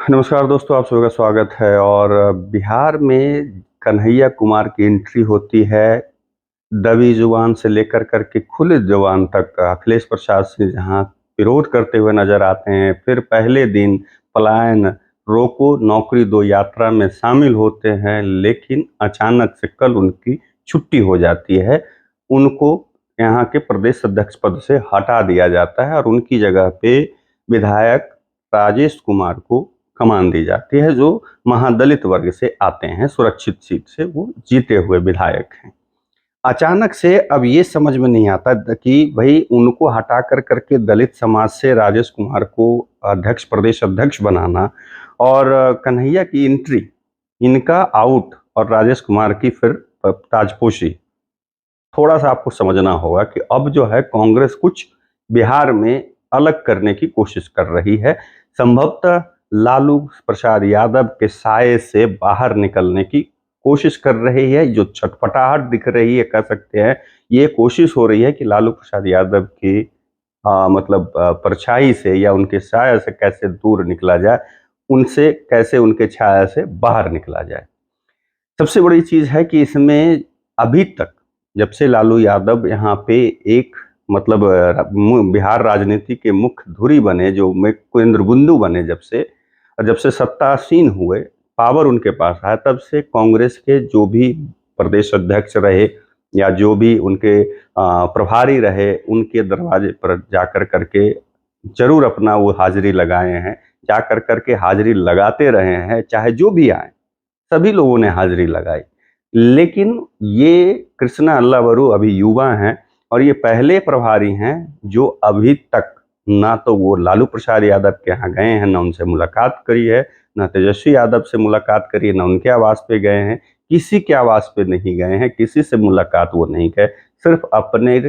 नमस्कार दोस्तों, आप सभी का स्वागत है। और बिहार में कन्हैया कुमार की एंट्री होती है। दबी जुबान से लेकर के खुले जुबान तक अखिलेश प्रसाद सिंह जहां विरोध करते हुए नजर आते हैं, फिर पहले दिन पलायन रोको नौकरी दो यात्रा में शामिल होते हैं, लेकिन अचानक से कल उनकी छुट्टी हो जाती है। उनको यहाँ के प्रदेश अध्यक्ष पद से हटा दिया जाता है और उनकी जगह पे विधायक राजेश कुमार को कमान दी जाती है, जो महादलित वर्ग से आते हैं, सुरक्षित सीट से वो जीते हुए विधायक हैं। अचानक से अब ये समझ में नहीं आता कि भाई उनको हटा करके दलित समाज से राजेश कुमार को प्रदेश अध्यक्ष बनाना और कन्हैया की एंट्री, इनका आउट और राजेश कुमार की फिर ताजपोशी। थोड़ा सा आपको समझना होगा कि अब जो है कांग्रेस कुछ बिहार में अलग करने की कोशिश कर रही है। संभवतः लालू प्रसाद यादव के साये से बाहर निकलने की कोशिश कर रही है। जो छटपटाहट दिख रही है, कह सकते हैं ये कोशिश हो रही है कि लालू प्रसाद यादव की परछाई से या उनके साया से कैसे दूर निकला जाए, उनसे कैसे उनके छाया से बाहर निकला जाए। सबसे बड़ी चीज है कि इसमें अभी तक जब से लालू यादव यहाँ पे एक बिहार राजनीति के मुख्य धुरी बने, जो केंद्र बिंदु बने, जब से सत्तासीन हुए, पावर उनके पास आया, तब से कांग्रेस के जो भी प्रदेश अध्यक्ष रहे या जो भी उनके प्रभारी रहे, उनके दरवाजे पर जाकर करके जरूर अपना वो हाजिरी लगाए हैं, जाकर करके हाजिरी लगाते रहे हैं। चाहे जो भी आए, सभी लोगों ने हाजिरी लगाई। लेकिन ये कृष्णा अल्लावरू अभी युवा हैं और ये पहले प्रभारी हैं जो अभी तक ना तो वो लालू प्रसाद यादव के यहाँ गए हैं, ना उनसे मुलाकात करी है, ना तेजस्वी यादव से मुलाकात करी है, ना उनके आवास पे गए हैं, किसी के आवास पे नहीं गए हैं, किसी से मुलाकात वो नहीं गए। सिर्फ अपने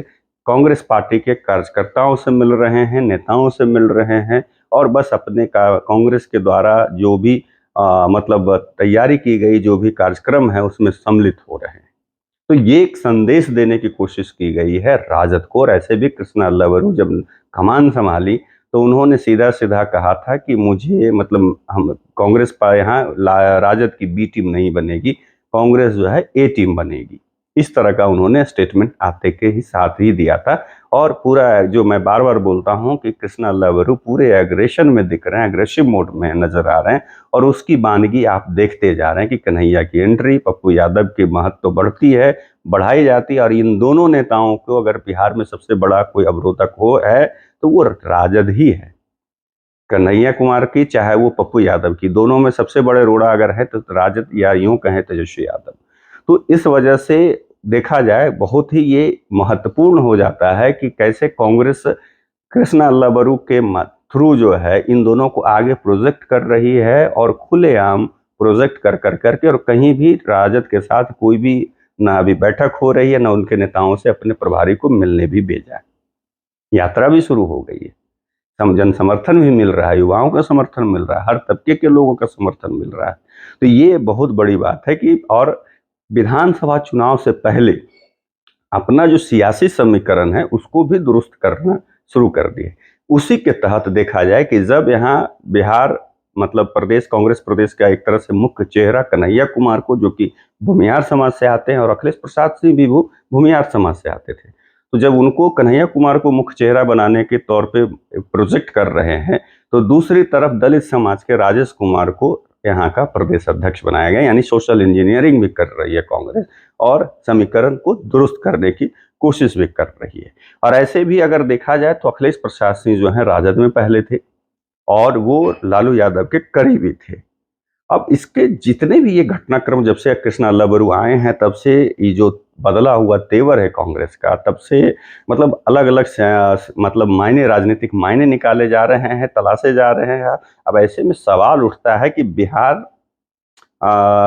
कांग्रेस पार्टी के कार्यकर्ताओं से मिल रहे हैं, नेताओं से मिल रहे हैं और बस अपने कांग्रेस के द्वारा जो भी तैयारी की गई जो भी कार्यक्रम है उसमें सम्मिलित हो रहे हैं। तो ये एक संदेश देने की कोशिश की गई है राजद को। और ऐसे भी कृष्णा अल्लावरू जब कमान संभाली तो उन्होंने सीधा सीधा कहा था कि मुझे हम कांग्रेस पर यहाँ राजद की बी टीम नहीं बनेगी, कांग्रेस जो है ए टीम बनेगी। इस तरह का उन्होंने स्टेटमेंट आते के ही साथ ही दिया था। और पूरा जो मैं बार बार बोलता हूं कि कृष्णा अल्लावरू पूरे एग्रेशन में दिख रहे हैं, एग्रेसिव मोड में नजर आ रहे हैं और उसकी बानगी आप देखते जा रहे हैं कि कन्हैया की एंट्री, पप्पू यादव की महत्व तो बढ़ती है, बढ़ाई जाती है। और इन दोनों नेताओं को अगर बिहार में सबसे बड़ा कोई अवरोधक हो है तो वो राजद ही है। कन्हैया कुमार की चाहे वो पप्पू यादव की, दोनों में सबसे बड़े रोड़ा अगर है तो राजद, या यूं कहें तेजस्वी यादव। तो इस वजह से देखा जाए बहुत ही ये महत्वपूर्ण हो जाता है कि कैसे कांग्रेस कृष्णा अल्लावरू के थ्रू जो है इन दोनों को आगे प्रोजेक्ट कर रही है और खुलेआम प्रोजेक्ट कर करके, और कहीं भी राजद के साथ कोई भी ना अभी बैठक हो रही है, ना उनके नेताओं से अपने प्रभारी को मिलने भी भेजा है। यात्रा भी शुरू हो गई है, जन समर्थन भी मिल रहा है, युवाओं का समर्थन मिल रहा है, हर तबके के लोगों का समर्थन मिल रहा है। तो ये बहुत बड़ी बात है कि और विधानसभा चुनाव से पहले अपना जो सियासी समीकरण है उसको भी दुरुस्त करना शुरू कर दिए। उसी के तहत देखा जाए कि जब यहाँ बिहार प्रदेश कांग्रेस प्रदेश का एक तरह से मुख्य चेहरा कन्हैया कुमार को, जो कि भूमिहार समाज से आते हैं, और अखिलेश प्रसाद सिंह भी वो भूमिहार समाज से आते थे, तो जब उनको कन्हैया कुमार को मुख्य चेहरा बनाने के तौर पे प्रोजेक्ट कर रहे हैं, तो दूसरी तरफ दलित समाज के राजेश कुमार को यहाँ का प्रदेश अध्यक्ष बनाया गया। यानी सोशल इंजीनियरिंग भी कर रही है कांग्रेस और समीकरण को दुरुस्त करने की कोशिश भी कर रही है। और ऐसे भी अगर देखा जाए तो अखिलेश प्रसाद सिंह जो है राजद में पहले थे और वो लालू यादव के करीबी थे। अब इसके जितने भी ये घटनाक्रम जब से कृष्णा अल्लावरू आए हैं तब से ये जो बदला हुआ तेवर है कांग्रेस का, तब से अलग अलग मायने, राजनीतिक मायने निकाले जा रहे हैं, तलाशे जा रहे हैं। अब ऐसे में सवाल उठता है कि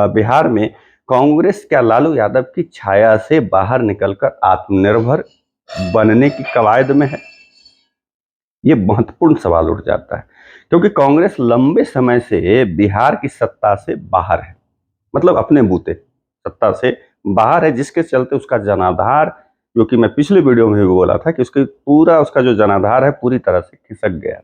बिहार में कांग्रेस क्या लालू यादव की छाया से बाहर निकलकर आत्मनिर्भर बनने की कवायद में है? ये महत्वपूर्ण सवाल उठ जाता है, क्योंकि कांग्रेस लंबे समय से बिहार की सत्ता से बाहर है, अपने बूते सत्ता से बाहर है, जिसके चलते उसका जनाधार, जो कि मैं पिछले वीडियो में भी बोला था कि उसका जो जनाधार है पूरी तरह से खिसक गया।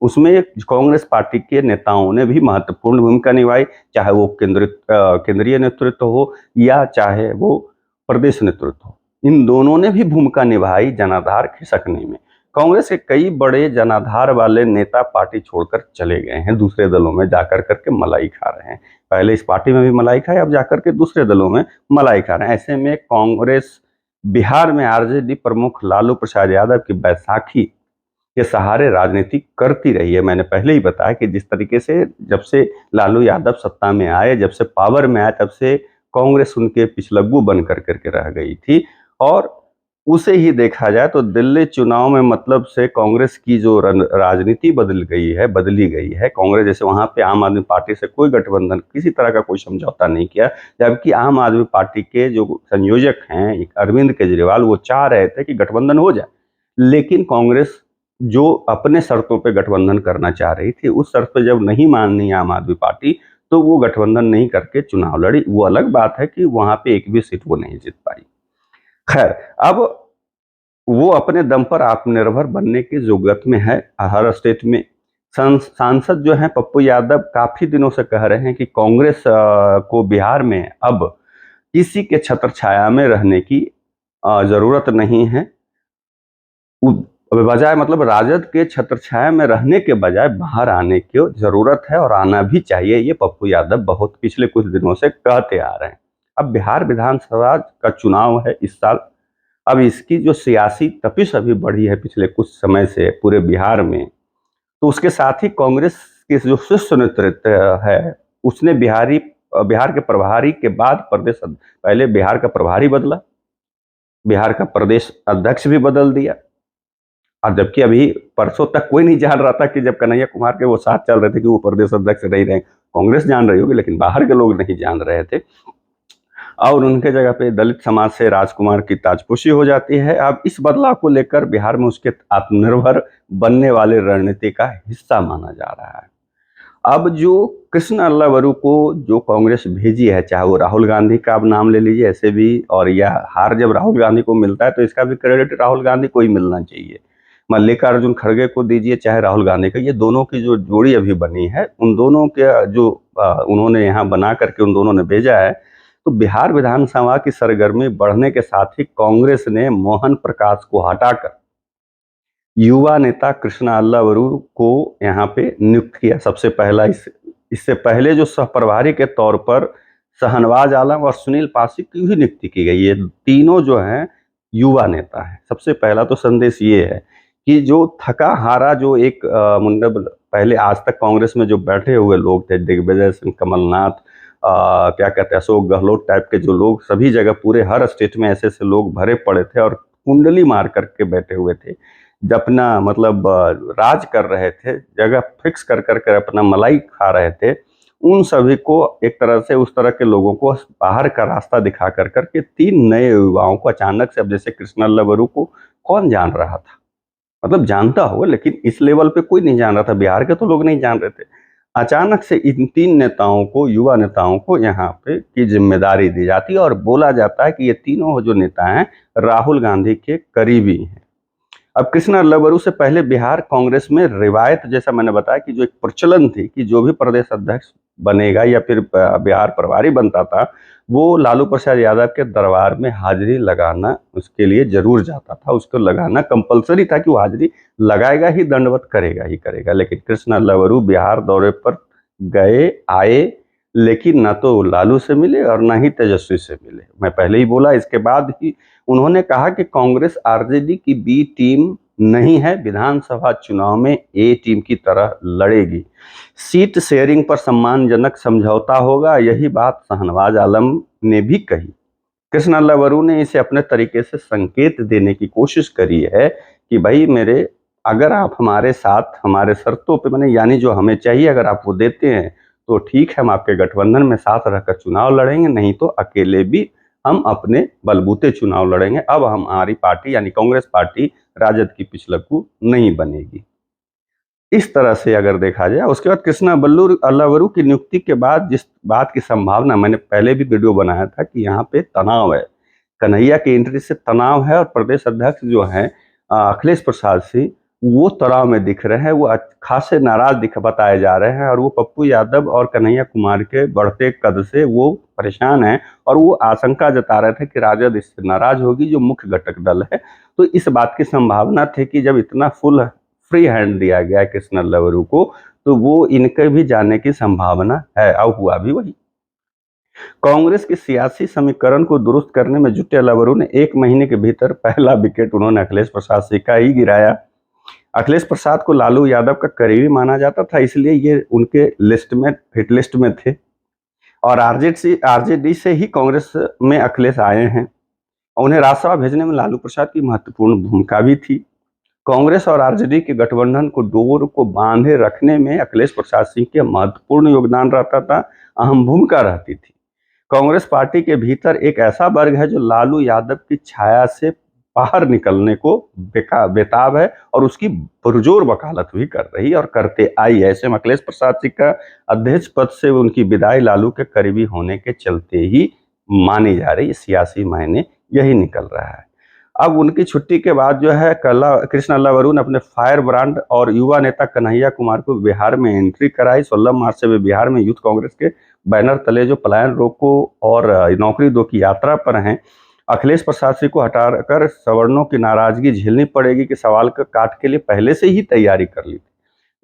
उसमें कांग्रेस पार्टी के नेताओं ने भी महत्वपूर्ण भूमिका निभाई, चाहे वो केंद्रीय नेतृत्व हो या चाहे वो प्रदेश नेतृत्व हो। इन दोनों ने भी भूमिका निभाई जनाधार खिसकने में। कांग्रेस के कई बड़े जनाधार वाले नेता पार्टी छोड़कर चले गए हैं, दूसरे दलों में जाकर करके मलाई खा रहे हैं। पहले इस पार्टी में भी मलाई खाए, अब जाकर के दूसरे दलों में मलाई खा रहे हैं। ऐसे में कांग्रेस बिहार में आरजेडी प्रमुख लालू प्रसाद यादव की बैसाखी के सहारे राजनीति करती रही है। मैंने पहले ही बताया कि जिस तरीके से जब से लालू यादव सत्ता में आए, जब से पावर में आए, तब से कांग्रेस उनके पिछलग्गू बन करके रह गई थी। और उसे ही देखा जाए तो दिल्ली चुनाव में मतलब से कांग्रेस की जो राजनीति बदली गई है। कांग्रेस जैसे वहां पे आम आदमी पार्टी से कोई गठबंधन, किसी तरह का कोई समझौता नहीं किया, जबकि आम आदमी पार्टी के जो संयोजक हैं अरविंद केजरीवाल, वो चाह रहे थे कि गठबंधन हो जाए, लेकिन कांग्रेस जो अपने शर्तों पे गठबंधन करना चाह रही थी, उस शर्त पे जब नहीं मानी आम आदमी पार्टी, तो वो गठबंधन नहीं करके चुनाव लड़ी। वो अलग बात है कि वहां पे एक भी सीट वो नहीं जीत पाई। खैर, अब वो अपने दम पर आत्मनिर्भर बनने की जुगत में है। हर स्टेट में सांसद जो हैं पप्पू यादव काफी दिनों से कह रहे हैं कि कांग्रेस को बिहार में अब किसी के छत्र छाया में रहने की जरूरत नहीं है। बजाय मतलब राजद के छत्र छाया में रहने के बजाय बाहर आने की जरूरत है, और आना भी चाहिए। ये पप्पू यादव बहुत पिछले कुछ दिनों से कहते आ रहे हैं। अब बिहार विधानसभा का चुनाव है इस साल। अब इसकी जो सियासी तपिश अभी बढ़ी है पिछले कुछ समय से पूरे बिहार में, तो उसके साथ ही कांग्रेस के जो शीर्ष नेतृत्व है, उसने बिहार के प्रभारी के बाद पहले बिहार का प्रभारी बदला, बिहार का प्रदेश अध्यक्ष भी बदल दिया। और जबकि अभी परसों तक कोई नहीं जान रहा था कि जब कन्हैया कुमार के वो साथ चल रहे थे कि वो प्रदेश अध्यक्ष नहीं रहे। कांग्रेस जान रही होगी, लेकिन बाहर के लोग नहीं जान रहे थे। और उनके जगह पे दलित समाज से राजकुमार की ताजपोशी हो जाती है। अब इस बदलाव को लेकर बिहार में उसके आत्मनिर्भर बनने वाले रणनीति का हिस्सा माना जा रहा है। अब जो कृष्ण अल्लावरू को जो कांग्रेस भेजी है, चाहे वो राहुल गांधी का आप नाम ले लीजिए ऐसे भी, और या हार जब राहुल गांधी को मिलता है तो इसका भी क्रेडिट राहुल गांधी को ही मिलना चाहिए। मल्लिकार्जुन खड़गे को दीजिए चाहे राहुल गांधी का, ये दोनों की जो जोड़ी अभी बनी है, उन दोनों के जो उन्होंने यहाँ बना करके उन दोनों ने भेजा है। तो बिहार विधानसभा की सरगर्मी बढ़ने के साथ ही कांग्रेस ने मोहन प्रकाश को हटाकर युवा नेता कृष्णा अल्लावरू को यहाँ पे नियुक्त किया। सबसे पहला इससे पहले जो सह प्रभारी के तौर पर शहनवाज आलम और सुनील पासी की भी नियुक्ति की गई। ये तीनों जो हैं युवा नेता हैं। सबसे पहला तो संदेश ये है कि जो थका हारा जो एक मुंडा पहले आज तक कांग्रेस में जो बैठे हुए लोग थे, दिग्विजय सिंह, कमलनाथ, क्या कहते हैं, अशोक गहलोत टाइप के जो लोग, सभी जगह पूरे हर स्टेट में ऐसे ऐसे लोग भरे पड़े थे और कुंडली मार करके बैठे हुए थे, अपना मतलब राज कर रहे थे, जगह फिक्स कर करके अपना मलाई खा रहे थे। उन सभी को एक तरह से, उस तरह के लोगों को बाहर का रास्ता दिखा कर करके तीन नए युवाओं को अचानक से, अब जैसे कृष्णा अल्लावरू को कौन जान रहा था, मतलब जानता हो लेकिन इस लेवल पे कोई नहीं जान रहा था, बिहार के तो लोग नहीं जान रहे थे। अचानक से इन तीन नेताओं को, युवा नेताओं को यहाँ पे की जिम्मेदारी दी जाती है और बोला जाता है कि ये तीनों जो नेता हैं राहुल गांधी के करीबी हैं। अब कृष्णा अल्लावरू से पहले बिहार कांग्रेस में रिवायत, जैसा मैंने बताया कि जो एक प्रचलन थी कि जो भी प्रदेश अध्यक्ष बनेगा या फिर बिहार प्रभारी बनता था, वो लालू प्रसाद यादव के दरबार में हाजिरी लगाना उसके लिए जरूर जाता था। उसको लगाना कंपलसरी था कि वो हाजिरी लगाएगा ही, दंडवत करेगा ही करेगा। लेकिन कृष्णा अल्लावरू बिहार दौरे पर गए, आए, लेकिन ना तो लालू से मिले और ना ही तेजस्वी से मिले। मैं पहले ही बोला। इसके बाद ही उन्होंने कहा कि कांग्रेस आरजेडी की बी टीम नहीं है, विधानसभा चुनाव में ए टीम की तरह लड़ेगी, सीट शेयरिंग पर सम्मानजनक समझौता होगा। यही बात शहनवाज आलम ने भी कही। कृष्णा अल्लावरू ने इसे अपने तरीके से संकेत देने की कोशिश करी है कि भाई मेरे, अगर आप हमारे साथ हमारे शर्तों पे, मैंने यानी जो हमें चाहिए अगर आप वो देते हैं तो ठीक है, हम आपके गठबंधन में साथ रहकर चुनाव लड़ेंगे, नहीं तो अकेले भी हम अपने बलबूते चुनाव लड़ेंगे। अब हमारी पार्टी यानी कांग्रेस पार्टी राजद की पिछलग्गू नहीं बनेगी। इस तरह से अगर देखा जाए, उसके बाद कृष्णा अल्लावरू की नियुक्ति के बाद जिस बात की संभावना, मैंने पहले भी वीडियो बनाया था कि यहाँ पे तनाव है, कन्हैया की एंट्री से तनाव है, और प्रदेश अध्यक्ष जो हैं अखिलेश प्रसाद सिंह, वो तनाव में दिख रहे हैं, वो खासे नाराज दिख बताए जा रहे हैं और वो पप्पू यादव और कन्हैया कुमार के बढ़ते कद से वो परेशान हैं और वो आशंका जता रहे थे कि राजद इससे नाराज होगी जो मुख्य घटक दल है। तो इस बात की संभावना थी कि जब इतना फुल फ्री हैंड दिया गया है कृष्ण लवरू को, तो वो इनके भी जाने की संभावना है और हुआ भी वही। कांग्रेस के सियासी समीकरण को दुरुस्त करने में जुटे लवरू ने 1 महीने के भीतर पहला विकेट उन्होंने अखिलेश प्रसाद सिंह का ही गिराया। अखिलेश प्रसाद को लालू यादव का करीबी माना जाता था, इसलिए ये उनके लिस्ट में हिट लिस्ट में थे और आरजेडी से ही कांग्रेस में अखिलेश आए हैं। उन्हें राज्यसभा भेजने में लालू प्रसाद की महत्वपूर्ण भूमिका भी थी। कांग्रेस और आरजेडी के गठबंधन को डोर को बांधे रखने में अखिलेश प्रसाद सिंह के महत्वपूर्ण योगदान रहता था, अहम भूमिका रहती थी। कांग्रेस पार्टी के भीतर एक ऐसा वर्ग है जो लालू यादव की छाया से बाहर निकलने को बेताब है और उसकी पुरजोर वकालत भी कर रही और करते आई है। ऐसे में अखिलेश प्रसाद सिंह का अध्यक्ष पद से उनकी विदाई लालू के करीबी होने के चलते ही मानी जा रही, सियासी मायने यही निकल रहा है। अब उनकी छुट्टी के बाद जो है कृष्ण लवरू ने अपने फायर ब्रांड और युवा नेता कन्हैया कुमार को बिहार में एंट्री कराई। 16 मार्च से वे बिहार में यूथ कांग्रेस के बैनर तले जो पलायन रोको और नौकरी दो की यात्रा पर हैं। अखिलेश प्रसाद सिंह को हटाकर सवर्णों की नाराजगी झेलनी पड़ेगी कि सवाल का काट के लिए पहले से ही तैयारी कर ली थी।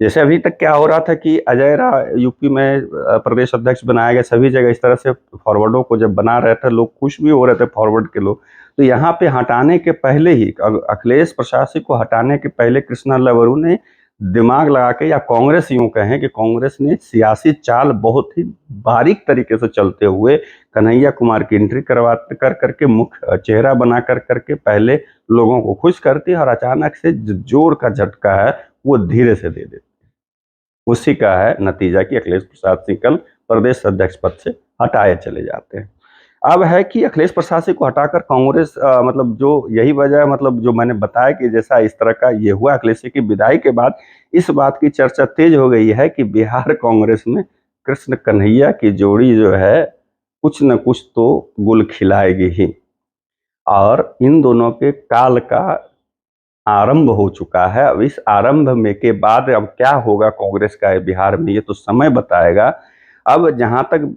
जैसे अभी तक क्या हो रहा था कि अजय राय यूपी में प्रदेश अध्यक्ष बनाया गया, सभी जगह इस तरह से फॉरवर्डों को जब बना रहे थे लोग खुश भी हो रहे थे फॉरवर्ड के लोग। तो यहाँ पे हटाने के पहले ही अखिलेश प्रसाद सिंह को हटाने के पहले कृष्णा लवरू ने दिमाग लगा के, या कांग्रेस यूं कहें कि कांग्रेस ने सियासी चाल बहुत ही बारीक तरीके से चलते हुए कन्हैया कुमार की एंट्री करके मुख्य चेहरा बना करके पहले लोगों को खुश करती और अचानक से जोर का झटका है वो धीरे से दे देती। उसी का है नतीजा कि अखिलेश प्रसाद सिंह कल प्रदेश अध्यक्ष पद से हटाए चले जाते हैं। अब है कि अखिलेश प्रसाद सिंह को हटाकर कांग्रेस मतलब जो यही वजह, मतलब जो मैंने बताया कि जैसा इस तरह का ये हुआ अखिलेश सिंह की विदाई के बाद, इस बात की चर्चा तेज हो गई है कि बिहार कांग्रेस में कृष्ण कन्हैया की जोड़ी जो है कुछ न कुछ तो गुल खिलाएगी ही और इन दोनों के काल का आरंभ हो चुका है। अब इस आरंभ में के बाद अब क्या होगा कांग्रेस का बिहार में, ये तो समय बताएगा। अब जहां तक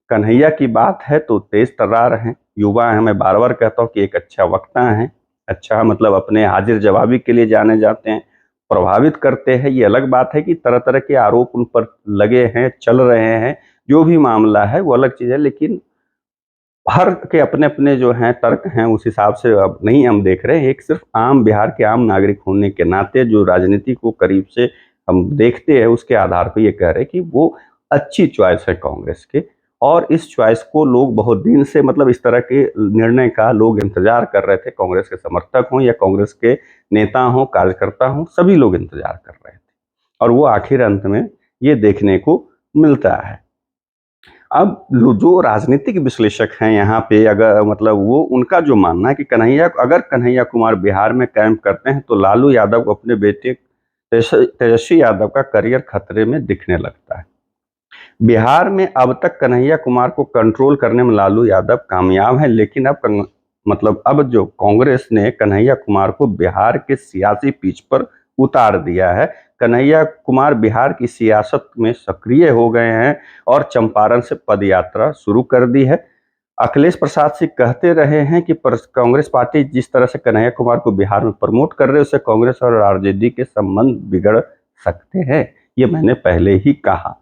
कन्हैया की बात है तो तेज तर्रार हैं, युवा हैं। मैं बार बार कहता हूँ कि एक अच्छा वक्ता हैं, अच्छा मतलब अपने हाजिर जवाबी के लिए जाने जाते हैं, प्रभावित करते हैं। ये अलग बात है कि तरह तरह के आरोप उन पर लगे हैं, चल रहे हैं, जो भी मामला है वो अलग चीज़ है। लेकिन हर के अपने अपने जो हैं तर्क हैं, उस हिसाब से अब नहीं हम देख रहे हैं। एक सिर्फ आम बिहार के आम नागरिक होने के नाते जो राजनीति को करीब से हम देखते हैं उसके आधार पर ये कह रहे हैं कि वो अच्छी चॉइस है कांग्रेस के और इस चॉइस को लोग बहुत दिन से, मतलब इस तरह के निर्णय का लोग इंतजार कर रहे थे। कांग्रेस के समर्थक हों या कांग्रेस के नेता हों, कार्यकर्ता हों, सभी लोग इंतजार कर रहे थे और वो आखिर अंत में ये देखने को मिलता है। अब जो राजनीतिक विश्लेषक हैं यहाँ पे, अगर मतलब वो उनका जो मानना है कि अगर कन्हैया कुमार बिहार में कैंप करते हैं तो लालू यादव को अपने बेटे तेजस्वी यादव का करियर खतरे में दिखने लगता है। बिहार में अब तक कन्हैया कुमार को कंट्रोल करने में लालू यादव कामयाब है, लेकिन मतलब अब जो कांग्रेस ने कन्हैया कुमार को बिहार के सियासी पिच पर उतार दिया है। कन्हैया कुमार बिहार की सियासत में सक्रिय हो गए हैं और चंपारण से पदयात्रा शुरू कर दी है। अखिलेश प्रसाद सिंह कहते रहे हैं कि कांग्रेस पार्टी जिस तरह से कन्हैया कुमार को बिहार में प्रमोट कर रहे हैं उससे कांग्रेस और आरजेडी के संबंध बिगड़ सकते हैं, ये मैंने पहले ही कहा।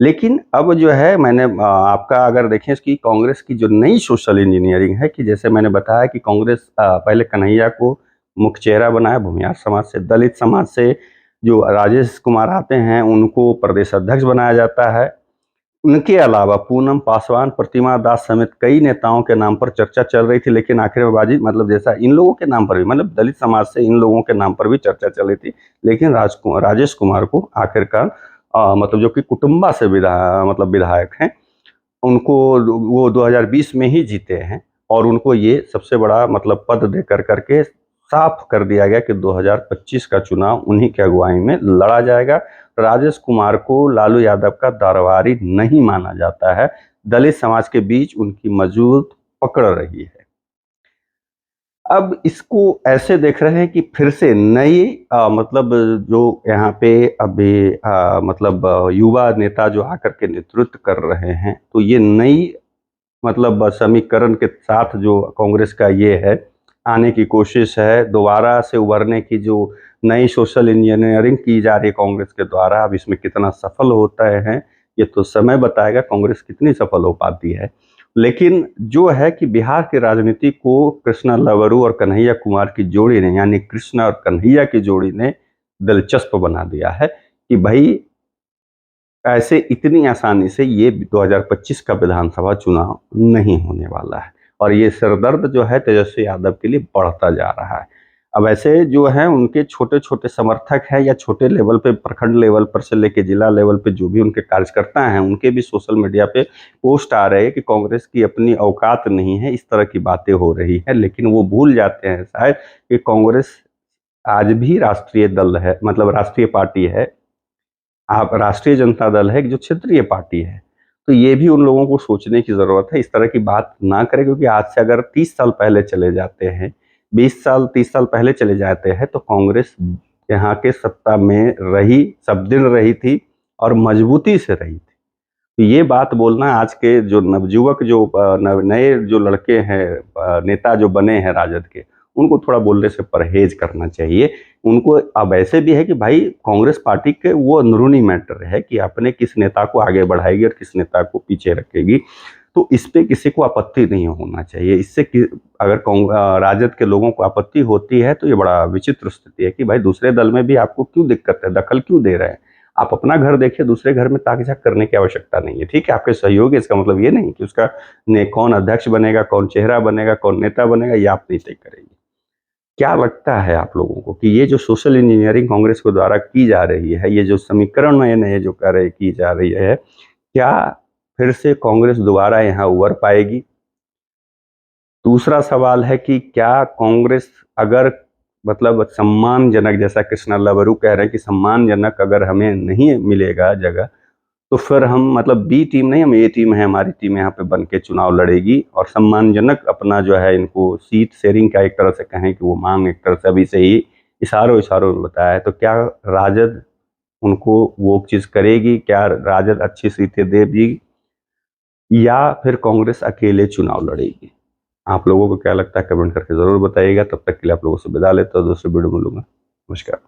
लेकिन अब जो है मैंने आपका अगर देखें इसकी कांग्रेस की जो नई सोशल इंजीनियरिंग है कि जैसे मैंने बताया कि कांग्रेस पहले कन्हैया को मुख्य चेहरा बनाया, भूमिहार समाज से, दलित समाज से जो राजेश कुमार आते हैं उनको प्रदेश अध्यक्ष बनाया जाता है। उनके अलावा पूनम पासवान, प्रतिमा दास समेत कई नेताओं के नाम पर चर्चा चल रही थी, लेकिन आखिर में बाजी मतलब जैसा इन लोगों के नाम पर भी, मतलब दलित समाज से इन लोगों के नाम पर भी चर्चा चल रही थी, लेकिन राजेश कुमार को आखिरकार मतलब जो कि कुटुंबा से मतलब विधायक हैं, उनको वो 2020 में ही जीते हैं और उनको ये सबसे बड़ा मतलब पद दे करके साफ कर दिया गया कि 2025 का चुनाव उन्हीं की अगुवाई में लड़ा जाएगा। राजेश कुमार को लालू यादव का दरबारी नहीं माना जाता है, दलित समाज के बीच उनकी मजबूत पकड़ रही है। अब इसको ऐसे देख रहे हैं कि फिर से नई मतलब जो यहाँ पे अभी मतलब युवा नेता जो आकर के नेतृत्व कर रहे हैं, तो ये नई मतलब समीकरण के साथ जो कांग्रेस का ये है, आने की कोशिश है, दोबारा से उभरने की जो नई सोशल इंजीनियरिंग की जा रही है कांग्रेस के द्वारा, अब इसमें कितना सफल होता है ये तो समय बताएगा कांग्रेस कितनी सफल हो पाती है। लेकिन जो है कि बिहार की राजनीति को कृष्णा लवरू और कन्हैया कुमार की जोड़ी ने, यानी कृष्णा और कन्हैया की जोड़ी ने दिलचस्प बना दिया है कि भाई ऐसे इतनी आसानी से ये 2025 का विधानसभा चुनाव नहीं होने वाला है और ये सिरदर्द जो है तेजस्वी यादव के लिए बढ़ता जा रहा है। अब ऐसे जो हैं उनके छोटे-छोटे समर्थक हैं या छोटे लेवल पे प्रखंड लेवल पर से लेके जिला लेवल पे जो भी उनके कार्यकर्ता हैं, उनके भी सोशल मीडिया पे पोस्ट आ रहे हैं कि कांग्रेस की अपनी औकात नहीं है, इस तरह की बातें हो रही हैं। लेकिन वो भूल जाते हैं शायद कि कांग्रेस आज भी राष्ट्रीय दल है, मतलब राष्ट्रीय पार्टी है। आप राष्ट्रीय जनता दल है जो क्षेत्रीय पार्टी है। तो ये भी उन लोगों को सोचने की ज़रूरत है, इस तरह की बात ना करें क्योंकि आज से अगर 30 साल पहले चले जाते हैं, 20 साल 30 साल पहले चले जाते हैं तो कांग्रेस यहाँ के सत्ता में रही, सब दिन रही थी और मजबूती से रही थी। तो ये बात बोलना आज के जो नवयुवक जो नए जो लड़के हैं नेता जो बने हैं राजद के, उनको थोड़ा बोलने से परहेज करना चाहिए। उनको अब ऐसे भी है कि भाई कांग्रेस पार्टी के वो अंदरूनी मैटर है कि अपने किस नेता को आगे बढ़ाएगी और किस नेता को पीछे रखेगी। तो इस पे किसी को आपत्ति नहीं होना चाहिए। इससे कि अगर राजद के लोगों को आपत्ति होती है तो ये बड़ा विचित्र स्थिति है कि भाई दूसरे दल में भी आपको क्यों दिक्कत है, दखल क्यों दे रहे हैं? आप अपना घर देखिए, दूसरे घर में ताक-झाक करने की आवश्यकता नहीं है। ठीक है, आपके सहयोगी, इसका मतलब ये नहीं कि उसका ने कौन अध्यक्ष बनेगा, कौन चेहरा बनेगा, कौन नेता बनेगा, ये आप नहीं तय करेंगे। क्या लगता है आप लोगों को कि ये जो सोशल इंजीनियरिंग कांग्रेस के द्वारा की जा रही है, ये जो समीकरण नए-नए जो की जा रही है, क्या फिर से कांग्रेस दोबारा यहाँ उभर पाएगी? दूसरा सवाल है कि क्या कांग्रेस अगर मतलब सम्मानजनक, जैसा कृष्णा लवरू कह रहे हैं कि सम्मानजनक अगर हमें नहीं मिलेगा जगह, तो फिर हम मतलब बी टीम नहीं, हम ए टीम है, हमारी टीम यहाँ पे बन के चुनाव लड़ेगी और सम्मानजनक अपना जो है इनको सीट शेयरिंग का एक तरह से कहें कि वो मांग एक तरह से अभी से ही इशारों-इशारों में बताया है। तो क्या राजद उनको वो चीज़ करेगी? क्या राजद अच्छी सीटें देगी या फिर कांग्रेस अकेले चुनाव लड़ेगी? आप लोगों को क्या लगता है कमेंट करके ज़रूर बताइएगा। तब तक के लिए आप लोगों से विदा लेता हूँ, दूसरे वीडियो में मिलूँगा। नमस्कार।